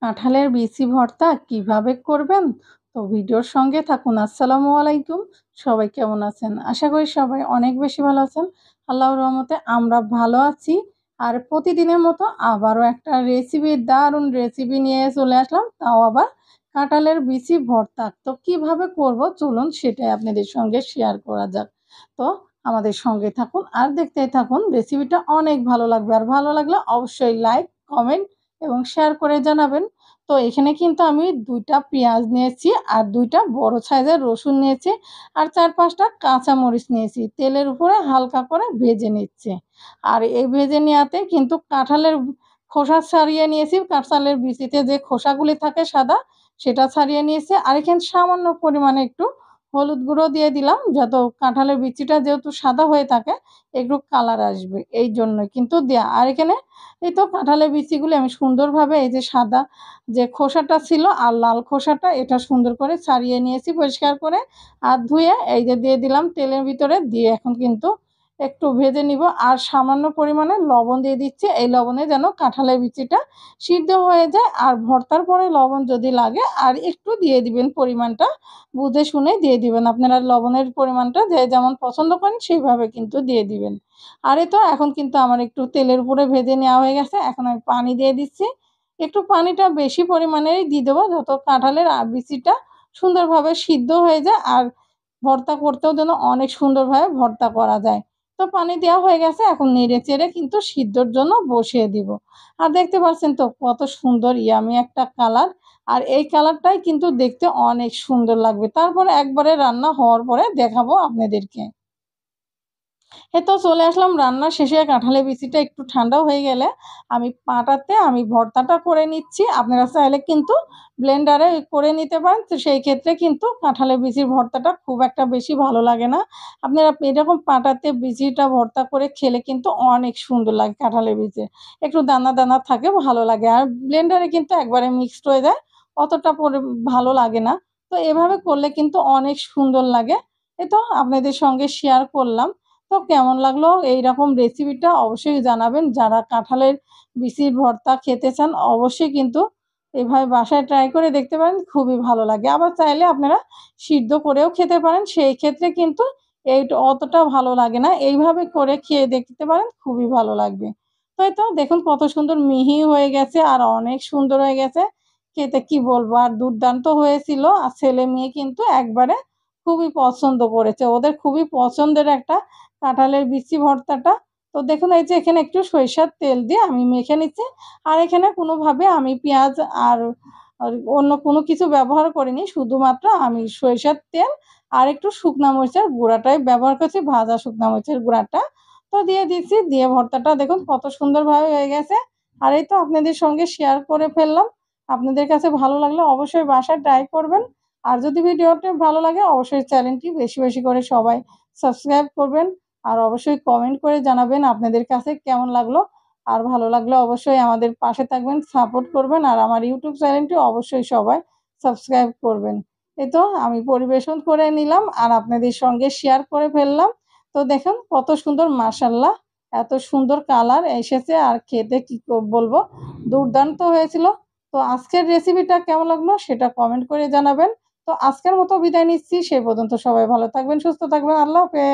কাঁঠালের বিচি ভর্তা কিভাবে করবেন? তো ভিডিওর সঙ্গে থাকুন। আসসালামু আলাইকুম। সবাই কেমন আছেন? আশা করি সবাই অনেক বেশি ভালো আছেন। আল্লাহর রহমতে আমরা ভালো আছি। আর প্রতিদিনের মতো আবারও একটা দারুণ রেসিপি নিয়ে চলে আসলাম। তাও আবার কাঁঠালের বিচি ভর্তা। তো কিভাবে করব চলুন সেটাই আপনাদের সঙ্গে শেয়ার করা যাক। তো আমাদের সঙ্গে থাকুন আর দেখতেই থাকুন। রেসিপিটা অনেক ভালো লাগবে। আর ভালো লাগলে অবশ্যই লাইক, কমেন্ট এবং শেয়ার করে জানাবেন। তো এখানে কিন্তু আমি ২ টা পেঁয়াজ নিয়েছি আর ২ টা বড় সাইজের রসুন নিয়েছি আর ৪-৫ টা কাঁচামরিচ নিয়েছি। তেলের উপরে হালকা করে ভেজে নিচ্ছি। আর এই ভেজে নেওয়াতে কিন্তু কাঁঠালের খোসা ছাড়িয়ে নিয়েছি। কাঁঠালের বিচিতে যে খোসাগুলি থাকে সাদা, সেটা ছাড়িয়ে নিয়েছি। আর এখানে সামান্য পরিমাণে একটু হলুদ গুঁড়ো দিয়ে দিলাম, যাতে কাঁঠালের বিচিটা যেহেতু সাদা হয়ে থাকে, একটু কালার আসবে। এইজন্যই কিন্তু দেয়া। আর এখানে এই তো কাঁঠালের বিচিগুলি আমি সুন্দরভাবে এই যে সাদা যে খোসাটা ছিল আর লাল খোসাটা এটা সুন্দর করে ছাড়িয়ে নিয়েছি পরিষ্কার করে। আর ধুয়ে এই যে দিয়ে দিলাম তেলের ভিতরে দিয়ে এখন কিন্তু একটু ভেজে নিব। আর সামান্য পরিমাণে লবণ দিয়ে দিচ্ছি। এই লবণে যেন কাঁঠালের বিচিটা সিদ্ধ হয়ে যায়। আর ভর্তার পরে লবণ যদি লাগে আর একটু দিয়ে দিবেন, পরিমাণটা বুঝে শুনে দিয়ে দিবেন। আপনারা লবণের পরিমাণটা যে যেমন পছন্দ করেন সেইভাবে কিন্তু দিয়ে দিবেন। আর এই তো এখন কিন্তু আমার একটু তেলের উপরে ভেজে নেওয়া হয়ে গেছে। এখন আমি পানি দিয়ে দিচ্ছি। একটু পানিটা বেশি পরিমাণেই দিয়ে দেবো, যত কাঁঠালের বিচিটা সুন্দরভাবে সিদ্ধ হয়ে যায় আর ভর্তা করতেও যেন অনেক সুন্দরভাবে ভর্তা করা যায়। তো পানি দেওয়া হয়ে গেছে, এখন নেড়ে চেড়ে কিন্তু সিদ্ধর জন্য বসিয়ে দিব। আর দেখতে পাচ্ছেন তো কত সুন্দর ইয়ামি একটা কালার। আর এই কালারটাই কিন্তু দেখতে অনেক সুন্দর লাগবে। তারপরে একবারে রান্না হওয়ার পরে দেখাবো আপনাদেরকে। এই তো চলে আসলাম রান্না শেষে। কাঁঠালের বিচিটা একটু ঠান্ডা হয়ে গেলে আমি পাটাতে আমি ভর্তাটা করে নিচ্ছি। আপনারা চাইলে কিন্তু ব্লেন্ডারে করে নিতে পারেন। তো সেই ক্ষেত্রে কিন্তু কাঁঠালের বিচির ভর্তাটা খুব একটা বেশি ভালো লাগে না। আপনারা এরকম পাটাতে বিচিটা ভর্তা করে খেলে কিন্তু অনেক সুন্দর লাগে কাঁঠালের বিচি। একটু দানা, দানা থাকে, ভালো লাগে। আর ব্লেন্ডারে কিন্তু একবারে মিক্সড হয়ে যায়। অতটা ভালো লাগে না। তো এভাবে করলে কিন্তু অনেক সুন্দর লাগে। এই তো আপনাদের সঙ্গে শেয়ার করলাম। তো কেমন লাগলো এইরকম রেসিপিটা অবশ্যই জানাবেন। যারা কাঁঠালের বিচির ভর্তা খেতে চান অবশ্যই কিন্তু এভাবে বাসায় ট্রাই করে দেখতে পারেন, খুবই ভালো লাগে। আবার চাইলে আপনারা সিদ্ধ করেও খেতে পারেন, সেই ক্ষেত্রে কিন্তু অতটা ভালো লাগে না। এইভাবে করে খেয়ে দেখতে পারেন, খুবই ভালো লাগবে। তো এই তো দেখুন কত সুন্দর মিহি হয়ে গেছে আর অনেক সুন্দর হয়ে গেছে। খেতে কি বলবো আর দুর্দান্ত হয়েছিল। আর ছেলে-মেয়ে কিন্তু একবারে খুবই পছন্দ করেছে। ওদের খুবই পছন্দের একটা কাঁঠালের বিচি ভর্তাটা। তো দেখুন এই যে এখানে একটু সরিষার তেল দিয়ে আমি মেখে নিচ্ছি। আর এখানে কোনোভাবে আমি পেঁয়াজ আর আর অন্য কোনো কিছু ব্যবহার করিনি। শুধুমাত্র আমি সরিষার তেল আর একটু শুকনা মরিচের গুঁড়াটাই ব্যবহার করছি, ভাজা শুকনা মরিচের গুঁড়াটা। তো দিয়ে দিচ্ছি। দিয়ে ভর্তাটা দেখুন কত সুন্দরভাবে হয়ে গেছে। আর এই তো আপনাদের সঙ্গে শেয়ার করে ফেললাম। আপনাদের কাছে ভালো লাগলে অবশ্যই বাসায় ট্রাই করবেন। আর যদি ভিডিওটা ভালো লাগে অবশ্যই চ্যানেলটি বেশি, বেশি করে সবাই সাবস্ক্রাইব করবেন। আর অবশ্যই কমেন্ট করে জানাবেন আপনাদের কাছে কেমন লাগলো। আর ভালো লাগলে অবশ্যই আমাদের পাশে থাকবেন, সাপোর্ট করবেন। আর আমার ইউটিউব চ্যানেলটি অবশ্যই সবাই সাবস্ক্রাইব করবেন। এই তো আমি পরিবেশন করে নিলাম আর আপনাদের সঙ্গে শেয়ার করে ফেললাম। তো দেখুন কত সুন্দর, মাশাআল্লাহ! এত সুন্দর কালার এসেছে আর খেতে কি বলবো, দুর্দান্ত হয়েছিল। তো আজকের রেসিপিটা কেমন লাগলো সেটা কমেন্ট করে জানাবেন। তো আজকের মতো বিদায় নিচ্ছি। সে পর্যন্ত সবাই ভালো থাকবেন, সুস্থ থাকবেন। আল্লাহ হাফেজ।